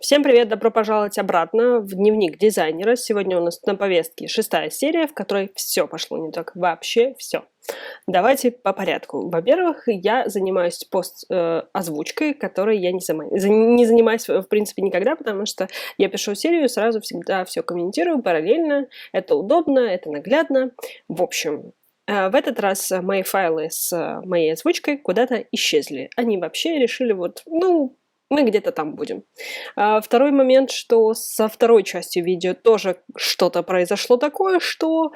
Всем привет, добро пожаловать обратно в дневник дизайнера. Сегодня у нас на повестке 6-я серия, в которой все пошло не так, вообще все. Давайте по порядку. Во-первых, я занимаюсь озвучкой, которой я не занимаюсь, в принципе, никогда, потому что я пишу серию, сразу всегда все комментирую параллельно. Это удобно, это наглядно. В общем, в этот раз мои файлы с моей озвучкой куда-то исчезли. Они вообще решили мы где-то там будем. Второй момент, что со второй частью видео тоже что-то произошло такое, что...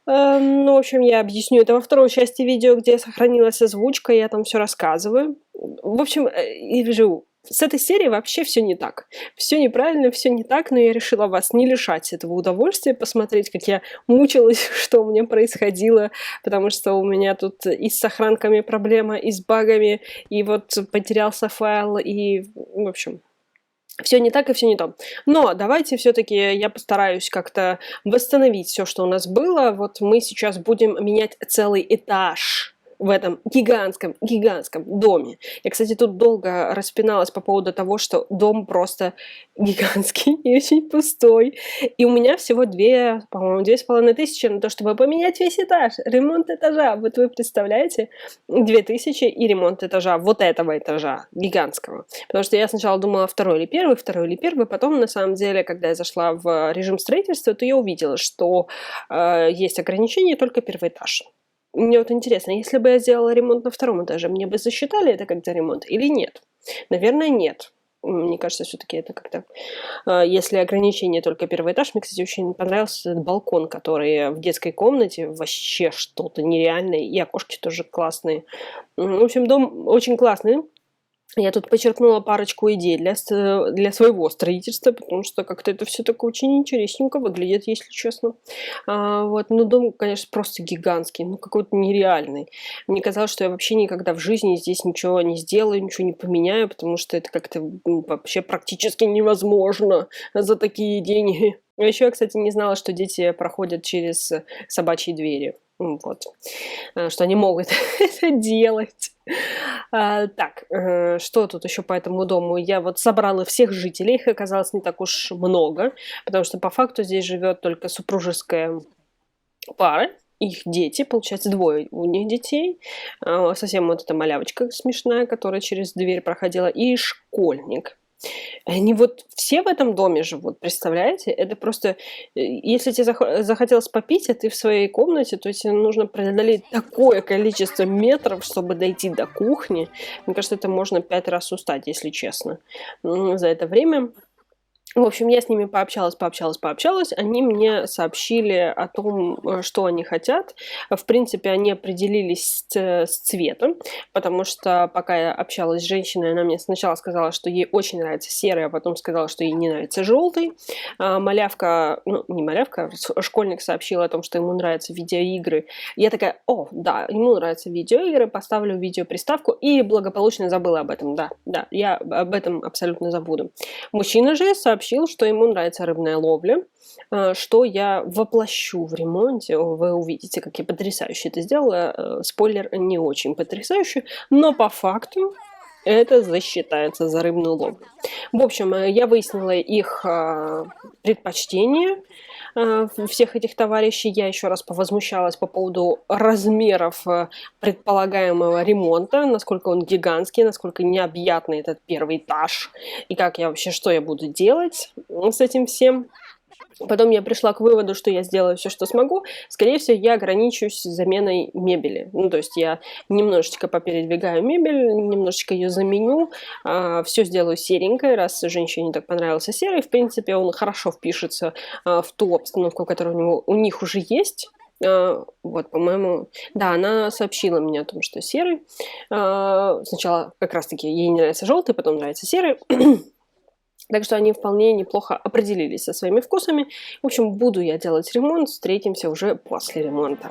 в общем, я объясню это во второй части видео, где сохранилась озвучка, я там все рассказываю. В общем, с этой серии вообще все не так. Все неправильно, все не так, но я решила вас не лишать этого удовольствия, посмотреть, как я мучилась, что у меня происходило, потому что у меня тут и с сохранками проблема, и с багами, и вот потерялся файл, и, в общем... Все не так и все не то. Но давайте все-таки я постараюсь как-то восстановить все, что у нас было. Вот мы сейчас будем менять целый этаж в этом гигантском доме. Я, кстати, тут долго распиналась по поводу того, что дом просто гигантский и очень пустой. И у меня всего 2500 на то, чтобы поменять весь этаж. Ремонт этажа. Вот вы представляете? 2000 и ремонт этажа. Вот этого этажа гигантского. Потому что я сначала думала, второй или первый. Потом, на самом деле, когда я зашла в режим строительства, то я увидела, что есть ограничение только первый этаж. Мне вот интересно, если бы я сделала ремонт на втором этаже, мне бы засчитали это как за ремонт или нет? Наверное, нет. Мне кажется, все-таки это как-то... Если ограничение только первый этаж, мне, кстати, очень понравился этот балкон, который в детской комнате вообще что-то нереальное, и окошки тоже классные. В общем, дом очень классный. Я тут подчеркнула парочку идей для своего строительства, потому что как-то это все так очень интересненько выглядит, если честно. Но дом, конечно, просто гигантский, какой-то нереальный. Мне казалось, что я вообще никогда в жизни здесь ничего не сделаю, ничего не поменяю, потому что это как-то вообще практически невозможно за такие деньги. А еще я, кстати, не знала, что дети проходят через собачьи двери. Вот. Что они могут это делать. Что тут еще по этому дому? Я вот собрала всех жителей, их оказалось не так уж много, потому что по факту здесь живет только супружеская пара, их дети, получается, 2 у них детей. Совсем вот эта малявочка смешная, которая через дверь проходила, и школьник. Они вот все в этом доме живут, представляете? Это просто, если тебе захотелось попить, а ты в своей комнате, то тебе нужно преодолеть такое количество метров, чтобы дойти до кухни. Мне кажется, это можно 5 раз устать, если честно, за это время. В общем, я с ними пообщалась. Они мне сообщили о том, что они хотят. В принципе, они определились с цветом, потому что пока я общалась с женщиной, она мне сначала сказала, что ей очень нравится серый, а потом сказала, что ей не нравится желтый. Школьник сообщил о том, что ему нравятся видеоигры. Я такая, да, ему нравятся видеоигры, поставлю видеоприставку и благополучно забыла об этом. Да, я об этом абсолютно забуду. Мужчина же сообщил, что ему нравится рыбная ловля, что я воплощу в ремонте. Вы увидите, как я потрясающе это сделала. Спойлер, не очень потрясающий, но по факту это засчитается за рыбную ловлю. В общем, я выяснила их предпочтения всех этих товарищей. Я еще раз повозмущалась по поводу размеров предполагаемого ремонта, насколько он гигантский, насколько необъятный этот первый этаж, и что я буду делать с этим всем. Потом я пришла к выводу, что я сделаю все, что смогу. Скорее всего, я ограничусь заменой мебели. То есть я немножечко попередвигаю мебель, немножечко ее заменю, все сделаю серенькой, раз женщине так понравился серый. В принципе, он хорошо впишется в ту обстановку, которая у них уже есть. По-моему, да, она сообщила мне о том, что серый. Сначала как раз-таки ей не нравится желтый, потом нравится серый. Так что они вполне неплохо определились со своими вкусами. В общем, буду я делать ремонт, встретимся уже после ремонта.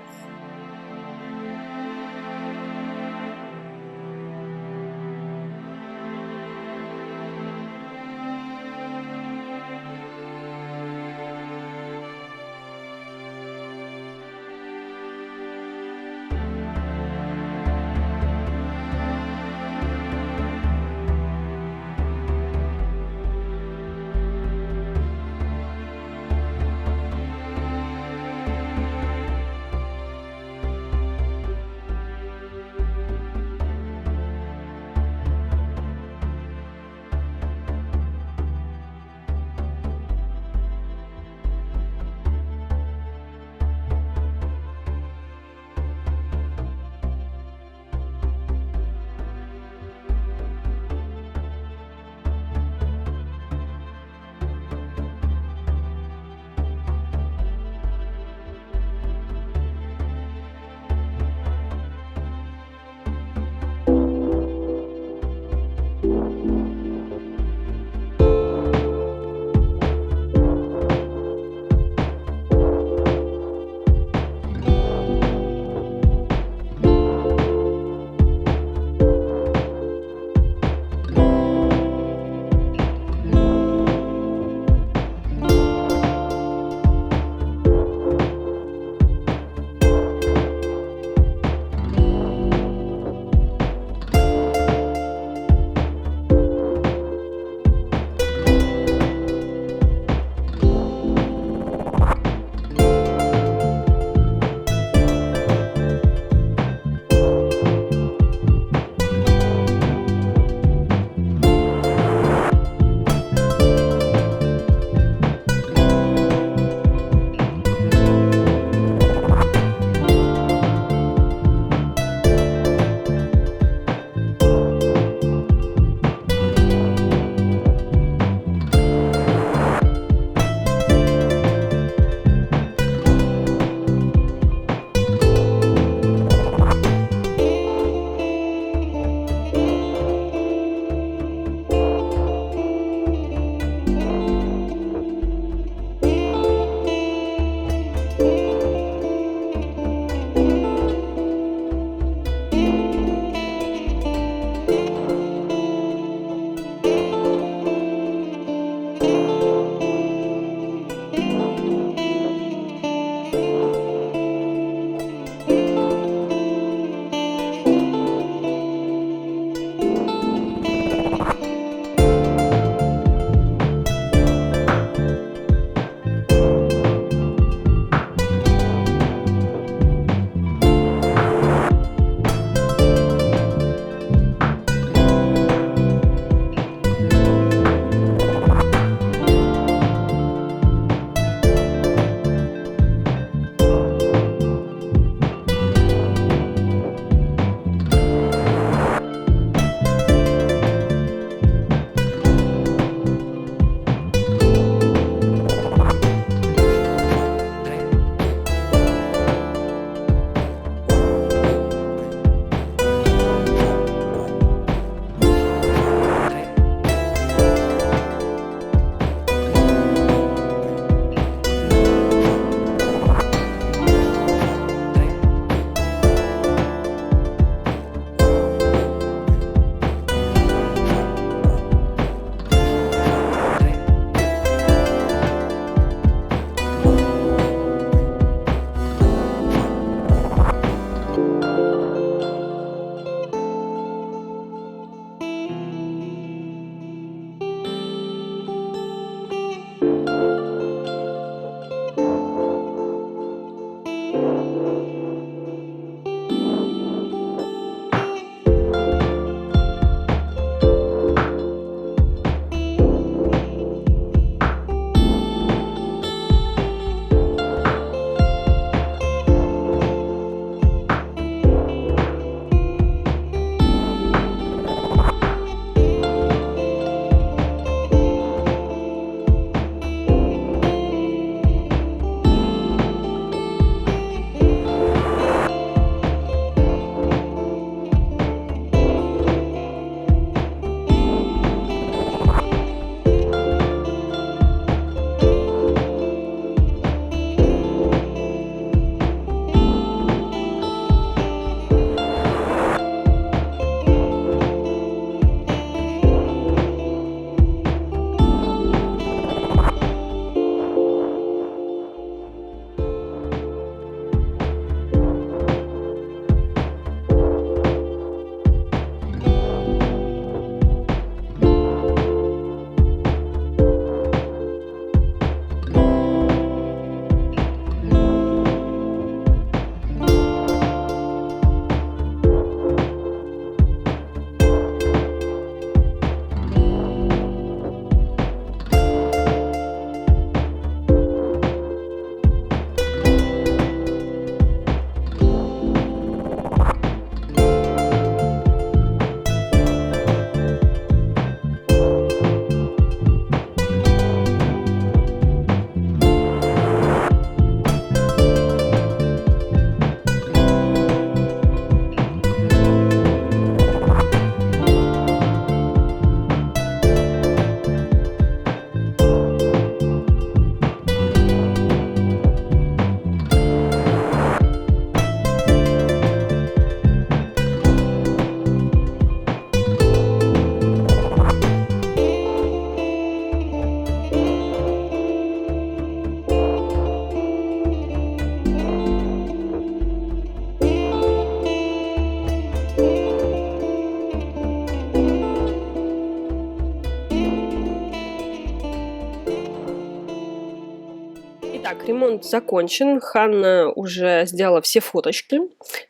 Так, ремонт закончен. Ханна уже сделала все фоточки.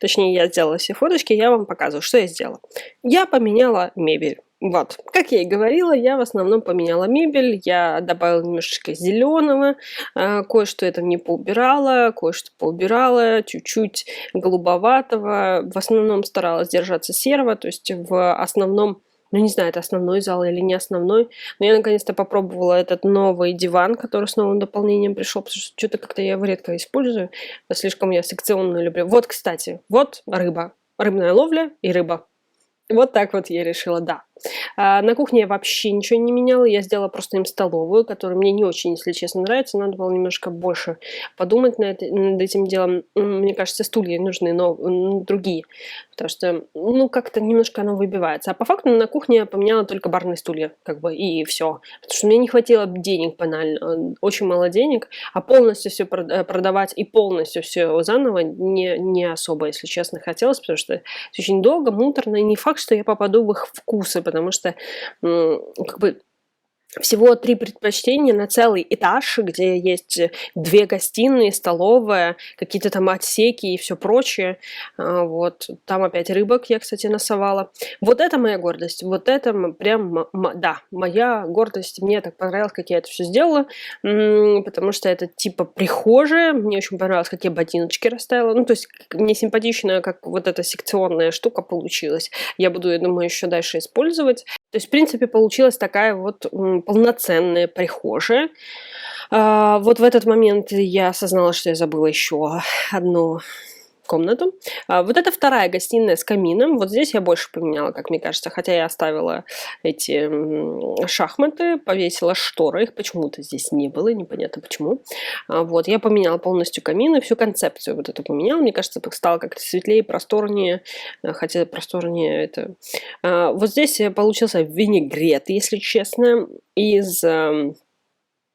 Точнее, я сделала все фоточки, я вам показываю, что я сделала. Я поменяла мебель. Вот, как я и говорила, я в основном поменяла мебель, я добавила немножечко зеленого, кое-что это не поубирала, кое-что поубирала, чуть-чуть голубоватого. В основном старалась держаться серого, то есть в основном, ну не знаю, это основной зал или не основной, но я наконец-то попробовала этот новый диван, который с новым дополнением пришел, потому что что-то как-то я его редко использую, слишком я секционную люблю. Вот, кстати, вот рыба, рыбная ловля и рыба. Вот так вот я решила, да. На кухне я вообще ничего не меняла, я сделала просто им столовую, которая мне не очень, если честно, нравится. Надо было немножко больше подумать над этим делом. Мне кажется, стулья нужны, но другие, потому что, ну, как-то немножко оно выбивается. А по факту на кухне я поменяла только барные стулья, как бы, и все. Потому что мне не хватило денег банально, очень мало денег, а полностью все продавать и полностью все заново не особо, если честно, хотелось, потому что это очень долго, муторно, и не факт, что я попаду в их вкусы, потому что как бы всего 3 предпочтения на целый этаж, где есть 2 гостиные, столовая, какие-то там отсеки и все прочее. Вот. Там опять рыбок я, кстати, насовала. Вот это моя гордость. Вот это прям, да, моя гордость. Мне так понравилось, как я это все сделала, потому что это типа прихожая. Мне очень понравилось, как я ботиночки расставила. Ну, то есть мне симпатично, как вот эта секционная штука получилась. Я буду, я думаю, еще дальше использовать. То есть, в принципе, получилась такая вот полноценная прихожая. Вот в этот момент я осознала, что я забыла еще одну комнату. Вот это вторая гостиная с камином. Вот здесь я больше поменяла, как мне кажется. Хотя я оставила эти шахматы, повесила шторы. Их почему-то здесь не было, непонятно почему. Вот, я поменяла полностью камин и всю концепцию вот эту поменяла. Мне кажется, стало как-то светлее, просторнее. Хотя просторнее это... Вот здесь получился винегрет, если честно, из...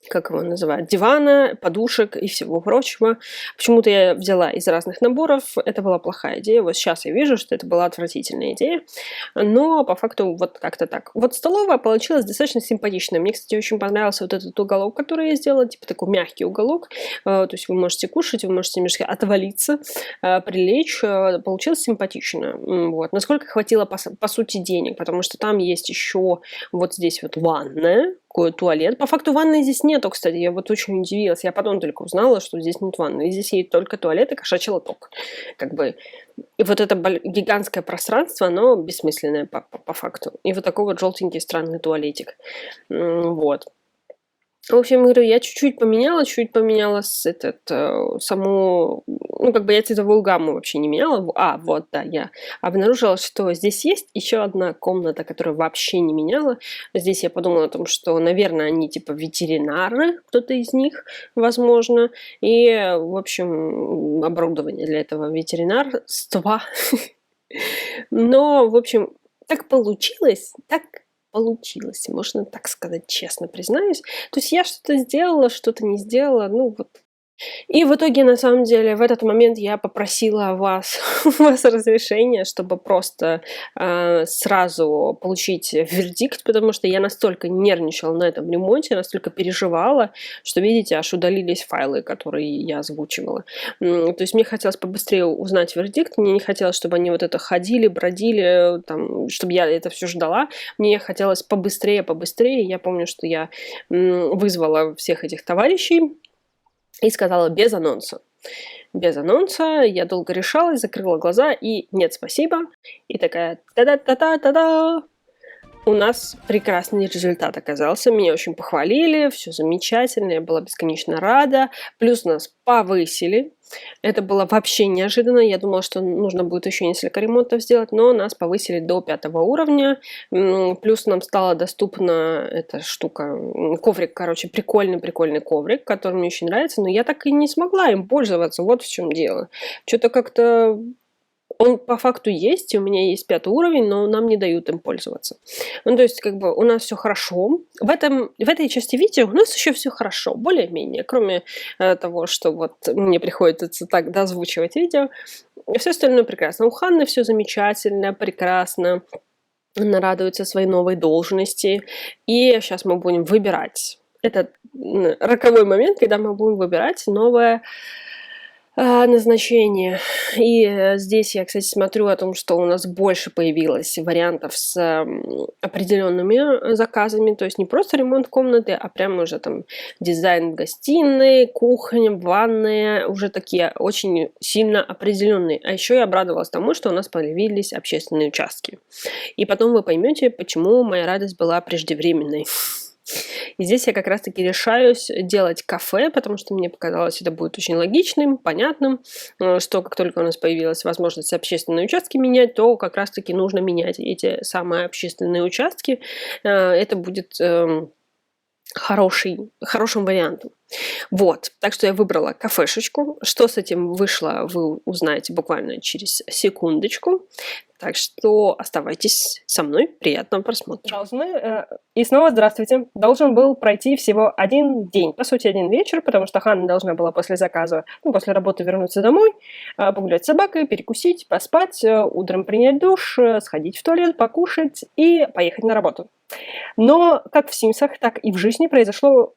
как его называют, дивана, подушек и всего прочего. Почему-то я взяла из разных наборов. Это была плохая идея. Вот сейчас я вижу, что это была отвратительная идея. Но по факту вот как-то так. Вот столовая получилась достаточно симпатичная. Мне, кстати, очень понравился вот этот уголок, который я сделала. Типа такой мягкий уголок. То есть вы можете кушать, вы можете немножко отвалиться, прилечь. Получилось симпатично. Вот. Насколько хватило, по сути, денег. Потому что там есть еще вот здесь вот ванная, туалет. По факту ванны здесь нету, кстати. Я вот очень удивилась. Я потом только узнала, что здесь нет ванны. Здесь есть только туалет и кошачий лоток. Как бы. И вот это гигантское пространство, оно бессмысленное по факту. И вот такой вот желтенький странный туалетик. Вот. В общем, говорю, я чуть-чуть поменяла саму, ну, как бы я цветовую гамму вообще не меняла. Вот, да, я обнаружила, что здесь есть еще одна комната, которую вообще не меняла. Здесь я подумала о том, что, наверное, они типа ветеринары, кто-то из них, возможно. И, в общем, оборудование для этого ветеринарства. Но, в общем, так получилось, можно так сказать, честно признаюсь. То есть я что-то сделала, что-то не сделала, ну вот. И в итоге, на самом деле, в этот момент я попросила у вас разрешения, чтобы просто сразу получить вердикт, потому что я настолько нервничала на этом ремонте, настолько переживала, что, видите, аж удалились файлы, которые я озвучивала. То есть мне хотелось побыстрее узнать вердикт, мне не хотелось, чтобы они вот это ходили, бродили, там, чтобы я это все ждала. Мне хотелось побыстрее. Я помню, что я вызвала всех этих товарищей, и сказала без анонса. Без анонса, я долго решалась, закрыла глаза и нет, спасибо. И такая та-да-та-та-та-да. У нас прекрасный результат оказался. Меня очень похвалили, все замечательно, я была бесконечно рада. Плюс нас повысили. Это было вообще неожиданно. Я думала, что нужно будет еще несколько ремонтов сделать, но нас повысили до 5 уровня. Плюс нам стала доступна эта штука, коврик, короче, прикольный коврик, который мне очень нравится, но я так и не смогла им пользоваться. Вот в чем дело. Что-то как-то... Он по факту есть, у меня есть 5 уровень, но нам не дают им пользоваться. Ну, то есть, как бы, у нас все хорошо. В этой части видео у нас еще все хорошо, более-менее, кроме того, что вот мне приходится так дозвучивать видео. Все остальное прекрасно. У Ханны все замечательно, прекрасно. Она радуется своей новой должности. И сейчас мы будем выбирать это роковой момент, когда мы будем выбирать новое назначение. И здесь я, кстати, смотрю о том, что у нас больше появилось вариантов с определенными заказами, то есть не просто ремонт комнаты, а прямо уже там дизайн гостиной, кухня, ванная, уже такие очень сильно определенные. А еще я обрадовалась тому, что у нас появились общественные участки. И потом вы поймете, почему моя радость была преждевременной. И здесь я как раз-таки решаюсь делать кафе, потому что мне показалось, это будет очень логичным, понятным, что как только у нас появилась возможность общественные участки менять, то как раз-таки нужно менять эти самые общественные участки. Это будет хорошим вариантом. Вот, так что я выбрала кафешечку. Что с этим вышло, вы узнаете буквально через секундочку. Так что оставайтесь со мной, приятного просмотра. И снова здравствуйте. Должен был пройти всего один день, по сути, один вечер, потому что Ханна должна была после заказа, после работы вернуться домой, погулять с собакой, перекусить, поспать, утром принять душ, сходить в туалет, покушать и поехать на работу. Но как в Симсах, так и в жизни прошло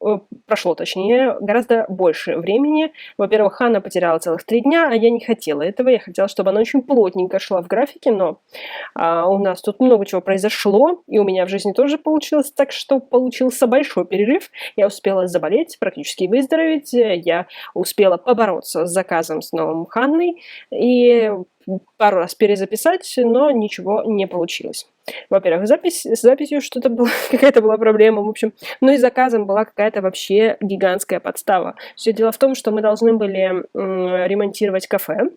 гораздо больше времени. Во-первых, Ханна потеряла целых 3 дня, а я не хотела этого. Я хотела, чтобы она очень плотненько шла в графике, но у нас тут много чего произошло, и у меня в жизни тоже получилось так, что получился большой перерыв. Я успела заболеть, практически выздороветь, я успела побороться с заказом с новым Ханной и пару раз перезаписать, но ничего не получилось. Во-первых, с записью что-то было, какая-то была проблема, в общем. Ну и с заказом была какая-то вообще гигантская подстава. Все дело в том, что мы должны были ремонтировать кафе,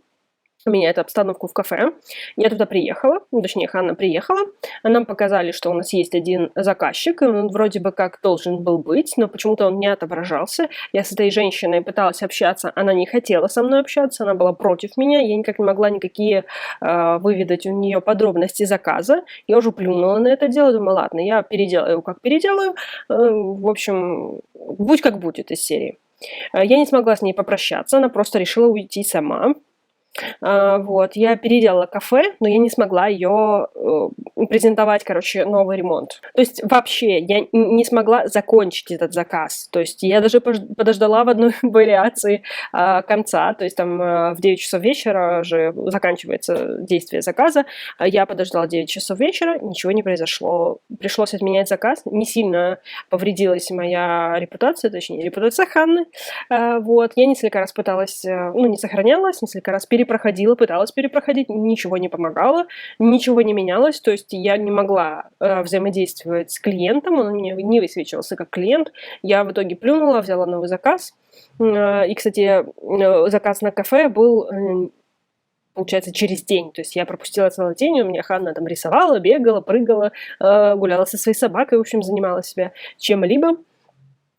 меняет обстановку в кафе. Я туда приехала, точнее, Ханна приехала. Нам показали, что у нас есть один заказчик, он вроде бы как должен был быть, но почему-то он не отображался. Я с этой женщиной пыталась общаться, она не хотела со мной общаться, она была против меня, я никак не могла никакие выведать у нее подробности заказа. Я уже плюнула на это дело, думаю, ладно, я переделаю, как переделаю. В общем, будь как будет из серии. Я не смогла с ней попрощаться, она просто решила уйти сама. Вот, я переделала кафе, но я не смогла ее презентовать, новый ремонт. То есть вообще я не смогла закончить этот заказ. То есть я даже подождала в одной вариации конца, то есть там в 9 часов вечера же заканчивается действие заказа. Я подождала 9 часов вечера, ничего не произошло. Пришлось отменять заказ, не сильно повредилась моя репутация, точнее репутация Ханны. Вот, я несколько раз пыталась, не сохранялась, несколько раз пыталась перепроходить, ничего не помогало, ничего не менялось, то есть я не могла взаимодействовать с клиентом, он у меня не высвечивался как клиент. Я в итоге плюнула, взяла новый заказ. И, кстати, заказ на кафе был, получается, через день. То есть я пропустила целый день, у меня Ханна там рисовала, бегала, прыгала, гуляла со своей собакой, в общем, занимала себя чем-либо.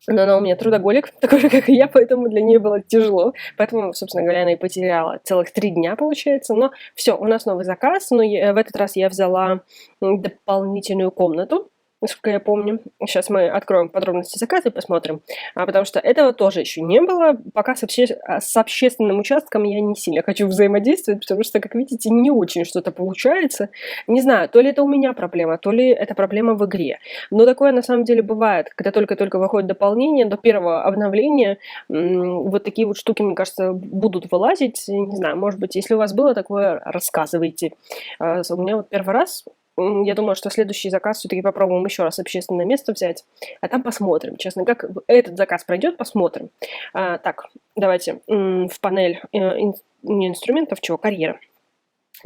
Но она у меня трудоголик, такой же, как и я, поэтому для нее было тяжело. Поэтому, собственно говоря, она и потеряла целых 3 дня, получается. Но все, у нас новый заказ, но в этот раз я взяла дополнительную комнату, насколько я помню. Сейчас мы откроем подробности заказа и посмотрим. Потому что этого тоже еще не было. Пока с общественным участком я не сильно хочу взаимодействовать, потому что, как видите, не очень что-то получается. Не знаю, то ли это у меня проблема, то ли это проблема в игре. Но такое на самом деле бывает, когда только-только выходит дополнение, до первого обновления вот такие вот штуки, мне кажется, будут вылазить. Не знаю, может быть, если у вас было такое, рассказывайте. У меня вот первый раз. Я думаю, что следующий заказ все-таки попробуем еще раз общественное место взять, а там посмотрим. Честно, как этот заказ пройдет, посмотрим. Так, давайте в панель не инструментов, карьера.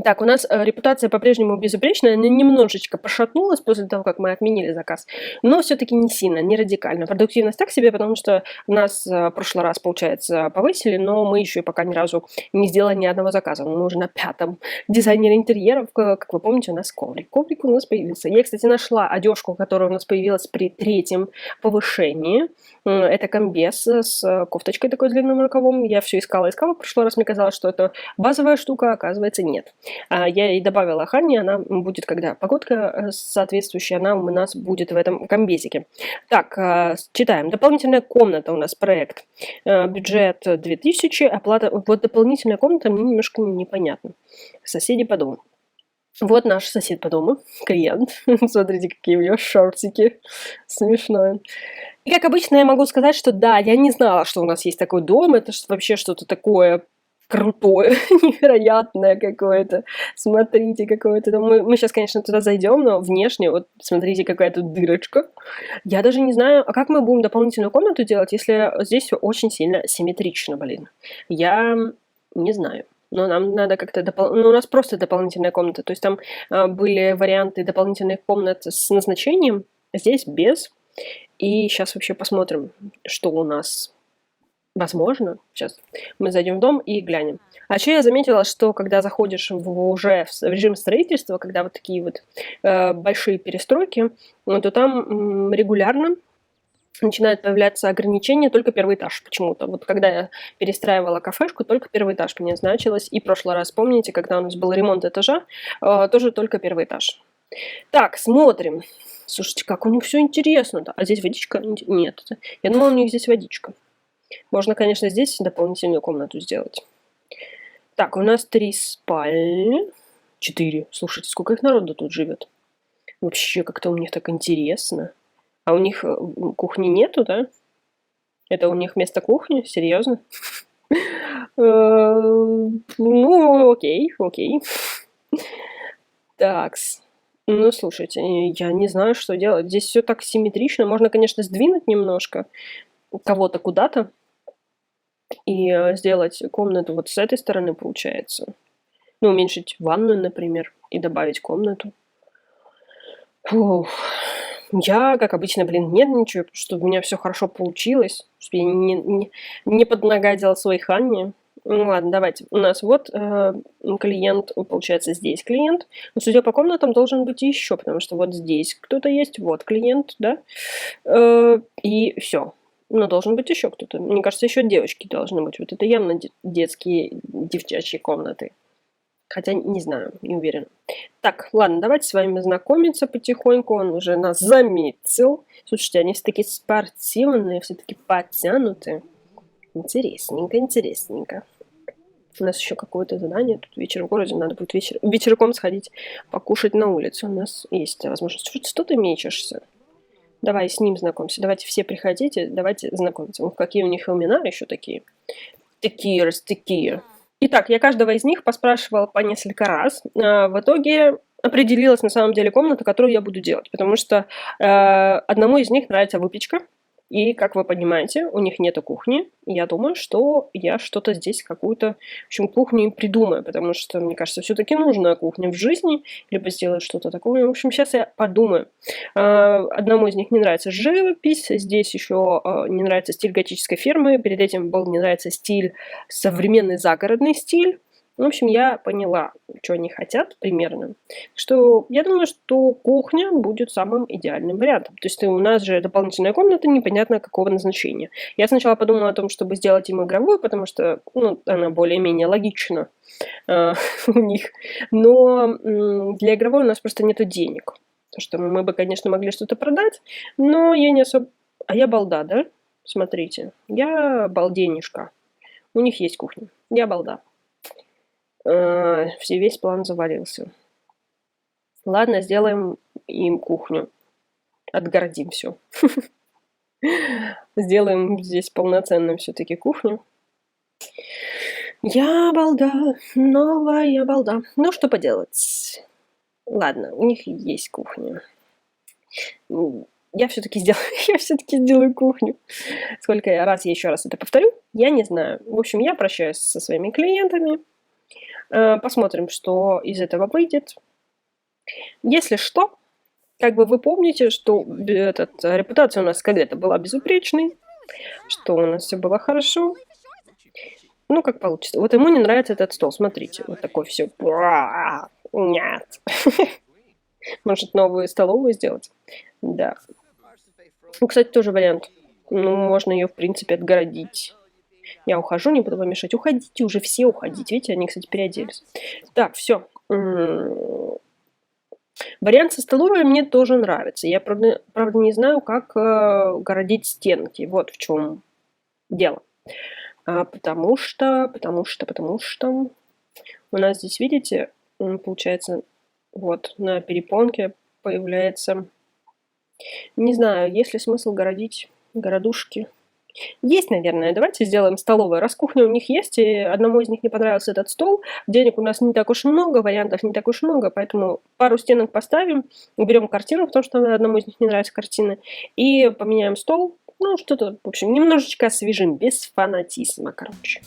Так, у нас репутация по-прежнему безупречная, она немножечко пошатнулась после того, как мы отменили заказ, но все-таки не сильно, не радикально. Продуктивность так себе, потому что нас в прошлый раз, получается, повысили, но мы еще пока ни разу не сделали ни одного заказа. Мы уже на 5-м дизайнере интерьеров, как вы помните, у нас коврик. Коврик у нас появился. Я, кстати, нашла одежку, которая у нас появилась при 3-м повышении. Это комбез с кофточкой такой длинным рукавом. Я все искала. В прошлый раз мне казалось, что это базовая штука, оказывается, нет. Я ей добавила Ханне, она будет, когда погодка соответствующая, она у нас будет в этом комбезике. Так, читаем. Дополнительная комната у нас проект. Бюджет 2000, оплата. Вот дополнительная комната мне немножко непонятно. Соседи по дому. Вот наш сосед по дому, клиент. Смотрите, какие у него шортики. Смешно. И как обычно я могу сказать, что да, я не знала, что у нас есть такой дом, это вообще что-то такое крутое, невероятное какое-то. Смотрите, какое-то там. Мы сейчас, конечно, туда зайдем, но внешне, вот смотрите, какая тут дырочка. Я даже не знаю, а как мы будем дополнительную комнату делать, если здесь все очень сильно симметрично, блин. Я не знаю. Но нам надо как-то ну, у нас просто дополнительная комната. То есть там были варианты дополнительных комнат с назначением, а здесь без. И сейчас вообще посмотрим, что у нас возможно. Сейчас мы зайдем в дом и глянем. А еще я заметила, что когда заходишь уже в режим строительства, когда вот такие вот большие перестройки, то там регулярно начинают появляться ограничения только первый этаж почему-то. Вот когда я перестраивала кафешку, только первый этаж мне значилось. И в прошлый раз, помните, когда у нас был ремонт этажа, тоже только первый этаж. Так, смотрим. Слушайте, как у них все интересно-то. А здесь водичка? Нет. Я думала, у них здесь водичка. Можно, конечно, здесь дополнительную комнату сделать. Так, у нас 3 спальни. 4. Слушайте, сколько их народу тут живет. Вообще, как-то у них так интересно. А у них кухни нету, да? Это у них вместо кухни? Серьезно? Ну, окей. Такс. Ну, слушайте, я не знаю, что делать. Здесь все так симметрично. Можно, конечно, сдвинуть немножко кого-то куда-то и сделать комнату вот с этой стороны, получается. Ну, уменьшить ванную, например, и добавить комнату. Фух. Я, как обычно, нервничаю, чтобы у меня все хорошо получилось, чтобы я не поднагадила своей Ханне. Ну ладно, давайте. У нас вот клиент, получается, здесь клиент. Но судя по комнатам, должен быть еще, потому что вот здесь кто-то есть, вот клиент, да. И все. Но должен быть еще кто-то. Мне кажется, еще девочки должны быть. Вот это явно детские, девчачьи комнаты. Хотя не знаю, не уверена. Так, ладно, давайте с вами знакомиться потихоньку. Он уже нас заметил. Слушайте, они все такие спортивные, все таки подтянутые. Интересненько. У нас еще какое-то задание. Тут вечер в городе. Надо будет вечерком сходить покушать на улице. У нас есть возможность. Что ты мечешься? Давай с ним знакомься. Давайте все приходите, давайте знакомиться. Какие у них имена еще такие. Такие. Итак, я каждого из них поспрашивала по несколько раз. В итоге определилась на самом деле комната, которую я буду делать, потому что одному из них нравится выпечка, и, как вы понимаете, у них нету кухни. Я думаю, что я что-то здесь, какую-то, в общем, кухню им придумаю, потому что, мне кажется, все-таки нужна кухня в жизни, либо сделать что-то такое. В общем, сейчас я подумаю. Одному из них не нравится живопись, здесь еще не нравится стиль готической фермы, перед этим был не нравится стиль, современный загородный стиль. В общем, я поняла, что они хотят примерно. Что я думаю, что кухня будет самым идеальным вариантом. То есть у нас же дополнительная комната, непонятно какого назначения. Я сначала подумала о том, чтобы сделать им игровую, потому что она более-менее логична у них. Но для игровой у нас просто нету денег. Потому что мы бы, конечно, могли что-то продать, но я не особо... А я балда, да? Смотрите, я балденишка. У них есть кухня. Я балда. Весь план завалился. Ладно, сделаем им кухню. Отгородим все. Сделаем здесь полноценную все-таки кухню. Я балда, новая балда. Ну, что поделать. Ладно, у них есть кухня. Я все-таки сделаю кухню. Сколько раз я еще раз это повторю, я не знаю. В общем, я прощаюсь со своими клиентами. Посмотрим, что из этого выйдет. Если что, как бы вы помните, что репутация у нас когда-то была безупречной, что у нас все было хорошо. Ну, как получится. Вот ему не нравится этот стол. Смотрите, вот такой все. Нет. Может, новую столовую сделать? Да. Ну, кстати, тоже вариант. Ну, можно ее, в принципе, отгородить. Я ухожу, не буду вам мешать. Уходите уже, все уходите. Видите, они, кстати, переоделись. Так, все. Вариант со столовой мне тоже нравится. Я, правда, не знаю, как городить стенки. Вот в чем дело. Потому что у нас здесь, видите, получается, вот на перепонке появляется... Не знаю, есть ли смысл городить городушки. Есть, наверное. Давайте сделаем столовую. Раз кухня у них есть, и одному из них не понравился этот стол, денег у нас не так уж много, вариантов не так уж много, поэтому пару стенок поставим, уберем картину, потому что одному из них не нравятся картины, и поменяем стол. Ну, что-то, в общем, немножечко освежим, без фанатизма, короче.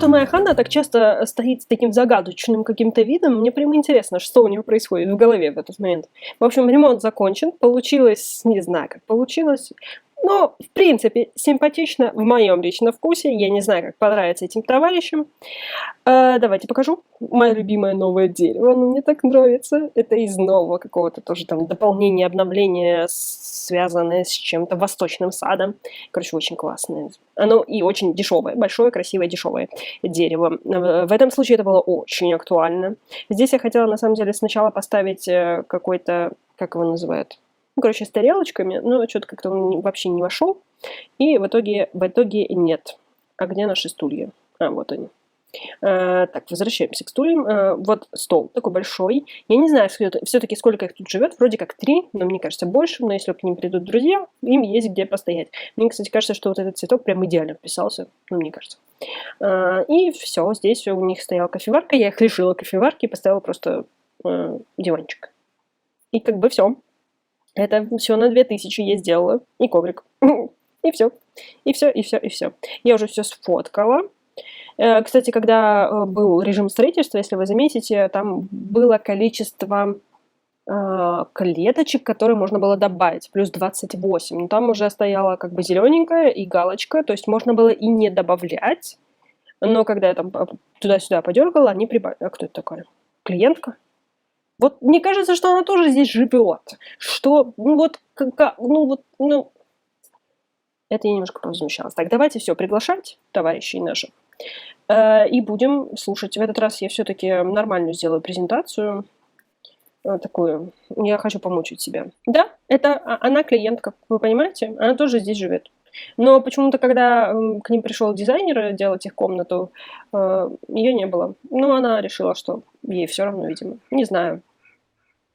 То моя Ханна так часто стоит с таким загадочным каким-то видом, мне прямо интересно, что у нее происходит в голове в этот момент. В общем, ремонт закончен, получилось, не знаю, как получилось, но, в принципе, симпатично в моем личном вкусе, я не знаю, как понравится этим товарищам. Давайте покажу. Мое любимое новое дерево, оно мне так нравится. Это из нового какого-то тоже там дополнения, обновления, связанное с чем-то восточным садом. Короче, очень классное. Оно и очень дешевое, большое, красивое, дешевое дерево. В этом случае это было очень актуально. Здесь я хотела, на самом деле, сначала поставить какой-то, как его называют? Ну, короче, с тарелочками, но что-то как-то он вообще не вошел. И в итоге нет. А где наши стулья? А, вот они. Так, возвращаемся к стульям. Вот стол такой большой. Я не знаю, все-таки сколько их тут живет. Вроде как 3, но мне кажется больше. Но если к ним придут друзья, им есть где постоять. Мне, кстати, кажется, что вот этот цветок прям идеально вписался. Ну, мне кажется. И все, здесь у них стояла кофеварка. Я их лишила кофеварки и поставила просто диванчик. И как бы все. Это все на 2000 я сделала. И коврик. И все. И все. Я уже все сфоткала. Кстати, когда был режим строительства, если вы заметите, там было количество клеточек, которые можно было добавить, плюс 28. Но там уже стояла как бы зелененькая и галочка, то есть можно было и не добавлять. Но когда я там туда-сюда подергала, они прибавили. А кто это такая? Клиентка? Вот мне кажется, что она тоже здесь живет. Что, это я немножко повозмущалась. Так, давайте все приглашать товарищей наших. И будем слушать. В этот раз я все-таки нормальную сделаю презентацию. Такую. Я хочу помучить себя. Да, это она клиентка, вы понимаете? Она тоже здесь живет. Но почему-то, когда к ним пришел дизайнер делать их комнату, ее не было. Ну, она решила, что ей все равно, видимо. Не знаю.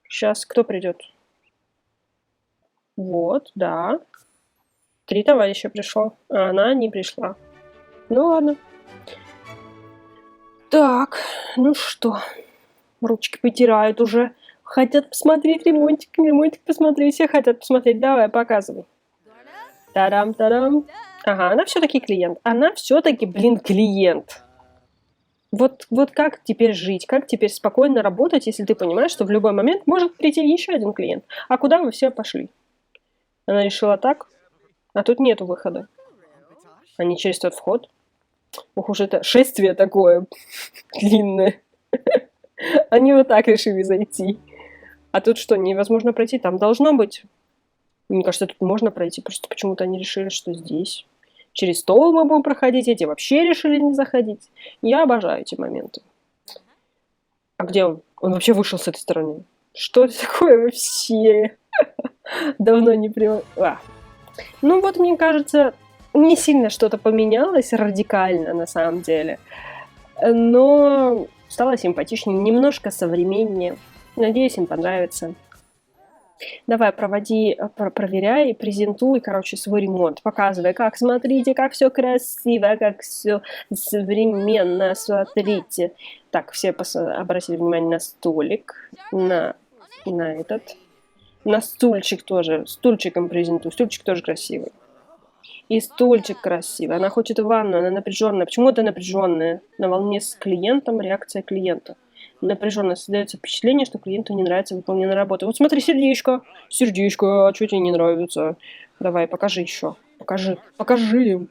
Сейчас кто придет? Вот, да. 3 товарища пришло, а она не пришла. Ну ладно. Так, ну что, ручки потирают уже. Хотят посмотреть ремонтик посмотреть, все хотят посмотреть. Давай, показывай. Тарам-тарам. Ага, она все-таки клиент. Она все-таки, блин, клиент. Вот как теперь жить, как теперь спокойно работать, если ты понимаешь, что в любой момент может прийти еще один клиент. А куда вы все пошли? Она решила так, а тут нету выхода. А не через тот вход. Ох уж это шествие такое длинное. Они вот так решили зайти. А тут что, невозможно пройти? Там должно быть. Мне кажется, тут можно пройти. Просто почему-то они решили, что здесь. Через стол мы будем проходить. Эти вообще решили не заходить. Я обожаю эти моменты. А где он? Он вообще вышел с этой стороны. Что это такое вообще? Давно не Ну вот, мне кажется, не сильно что-то поменялось радикально на самом деле. Но стало симпатичнее, немножко современнее. Надеюсь, им понравится. Давай, проверяй, презентуй, короче, свой ремонт. Показывай, как, смотрите, как все красиво, как все современно, смотрите. Так, все обратили внимание на столик, на на стульчик тоже, стульчиком презентуй, стульчик тоже красивый. И стульчик красивый, она хочет ванну, она напряженная. Почему это напряженная? На волне с клиентом, реакция клиента. Напряженно создается впечатление, что клиенту не нравится выполненная работа. Вот смотри, сердечко, а что тебе не нравится? Давай, покажи еще, покажи им.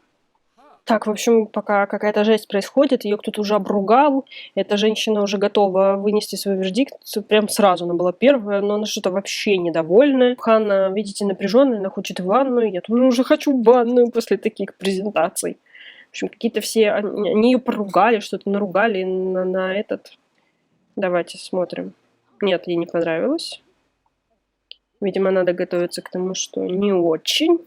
Так, в общем, пока какая-то жесть происходит, ее кто-то уже обругал, эта женщина уже готова вынести свой вердикт, прям сразу она была первая, но она что-то вообще недовольная. Ханна, видите, напряженная, она хочет ванную, я тоже уже хочу ванную после таких презентаций. В общем, какие-то все, они ее поругали, что-то наругали на этот. Давайте смотрим. Нет, ей не понравилось. Видимо, надо готовиться к тому, что не очень.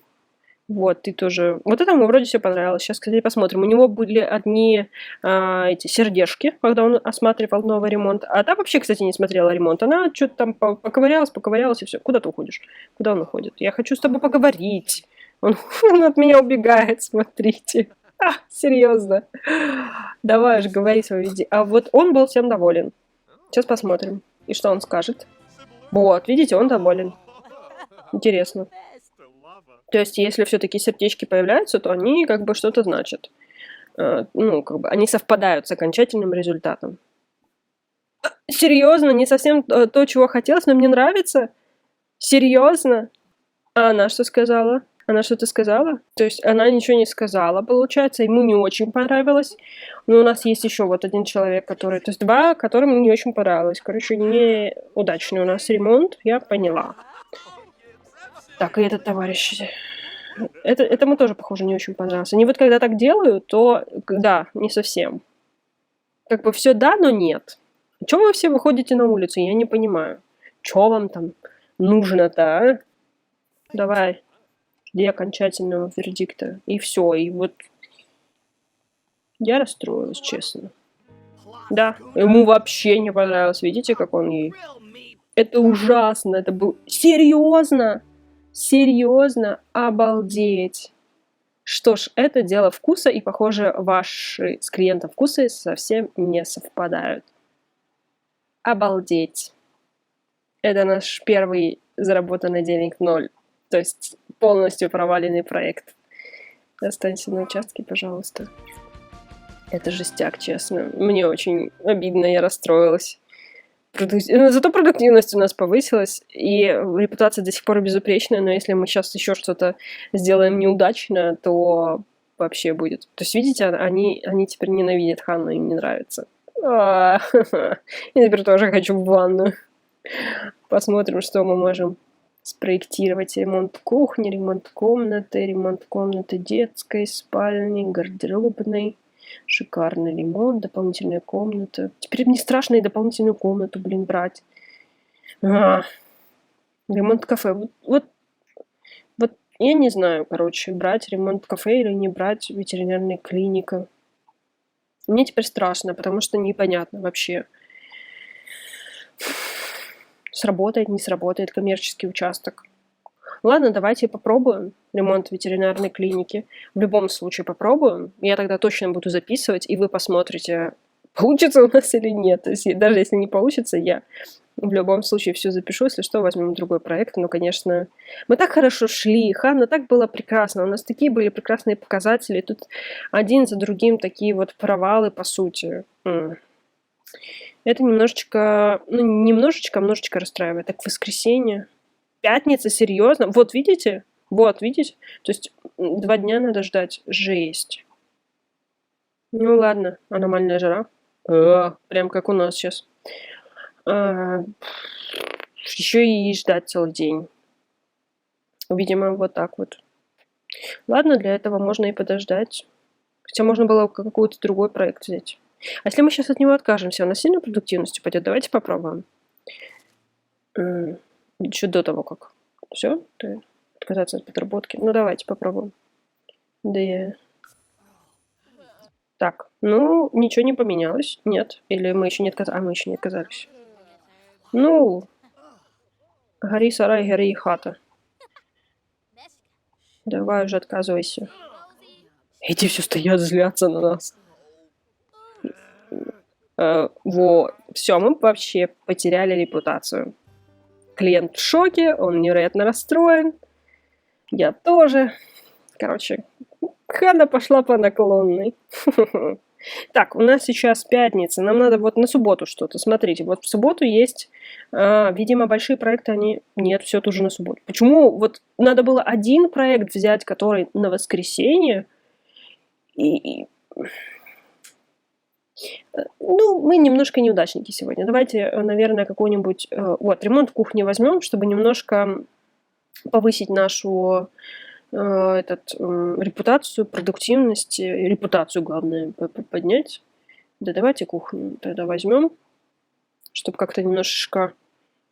Вот, ты тоже... Вот этому вроде все понравилось. Сейчас, кстати, посмотрим. У него были одни эти сердежки, когда он осматривал новый ремонт. А та вообще, кстати, не смотрела ремонт. Она что-то там поковырялась, и все. Куда ты уходишь? Куда он уходит? Я хочу с тобой поговорить. Он от меня убегает, смотрите. Серьезно. Давай же, говори свою идею. А вот он был всем доволен. Сейчас посмотрим. И что он скажет? Вот, видите, он доволен. Интересно. То есть, если все-таки сердечки появляются, то они как бы что-то значат. Ну, как бы они совпадают с окончательным результатом. Серьезно, не совсем то, чего хотелось, но мне нравится. Серьезно? А она что сказала? Она что-то сказала? То есть она ничего не сказала, получается, ему не очень понравилось. Но у нас есть еще вот один человек, который... То есть два, которым не очень понравилось. Короче, неудачный у нас ремонт, я поняла. Так, и этот товарищ... Этому тоже, похоже, не очень понравилось. Они вот когда так делают, то да, не совсем. Как бы все да, но нет. Чего вы все выходите на улицу? Я не понимаю. Чё вам там нужно-то, а? Давай, жди окончательного вердикта. И все. И вот я расстроилась, честно. Да, ему вообще не понравилось. Видите, как он ей... Это ужасно. Это был... Серьезно? Серьезно? Обалдеть. Что ж, это дело вкуса, и, похоже, ваши с клиентом вкусы совсем не совпадают. Обалдеть. Это наш первый заработанный денег 0. То есть полностью проваленный проект. Останься на участке, пожалуйста. Это жестяк, честно. Мне очень обидно, я расстроилась. Зато продуктивность у нас повысилась, и репутация до сих пор безупречная, но если мы сейчас еще что-то сделаем неудачно, то вообще будет. То есть, видите, они теперь ненавидят Ханну, им не нравится. Я теперь тоже хочу в ванну. Посмотрим, что мы можем спроектировать. Ремонт кухни, ремонт комнаты детской, спальни, гардеробной. Шикарный ремонт, дополнительная комната. Теперь мне страшно и дополнительную комнату, блин, брать. Ремонт кафе. Вот я не знаю, короче, брать ремонт кафе или не брать ветеринарная клиника. Мне теперь страшно, потому что непонятно вообще. Сработает, не сработает коммерческий участок. Ладно, давайте попробуем ремонт ветеринарной клиники. В любом случае попробуем. Я тогда точно буду записывать, и вы посмотрите, получится у нас или нет. То есть даже если не получится, я в любом случае все запишу. Если что, возьмем другой проект. Ну, конечно, мы так хорошо шли. Ханна, так было прекрасно. У нас такие были прекрасные показатели. Тут один за другим такие вот провалы, по сути. Это немножечко, ну, немножечко, а множечко расстраивает. Так, воскресенье. Пятница, серьезно? Вот видите? Вот, видите? То есть 2 дня надо ждать. Жесть. Ну ладно, аномальная жара. Прям как у нас сейчас. Еще и ждать целый день. Видимо, вот так вот. Ладно, для этого можно и подождать. Хотя можно было какой-то другой проект взять. А если мы сейчас от него откажемся, он сильно продуктивностью пойдет? Давайте попробуем. Еще до того, как. Все? Отказаться от подработки? Ну, давайте попробуем. Да. Так, ну, ничего не поменялось. Нет. Или мы еще не отказались? А, мы еще не отказались. Ну, гори сарай, гори и хата. Давай уже отказывайся. Эти все стоят, злятся на нас. Вот. Все, мы вообще потеряли репутацию. Клиент в шоке, он невероятно расстроен. Я тоже. Короче, Ханна пошла по наклонной. Так, у нас сейчас пятница. Нам надо вот на субботу что-то. Смотрите, вот в субботу есть, видимо, большие проекты, они... Нет, все тоже на субботу. Почему? Вот надо было один проект взять, который на воскресенье. Ну, мы немножко неудачники сегодня. Давайте, наверное, какой-нибудь... Вот, ремонт кухни возьмем, чтобы немножко повысить нашу репутацию, продуктивность, репутацию, главное, поднять. Да давайте кухню тогда возьмем, чтобы как-то немножечко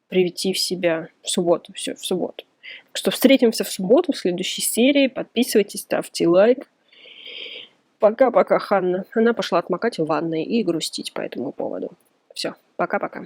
привести в себя в субботу. Все, в субботу. Так что встретимся в субботу в следующей серии. Подписывайтесь, ставьте лайк. Пока-пока, Ханна. Она пошла отмокать в ванной и грустить по этому поводу. Все, пока-пока.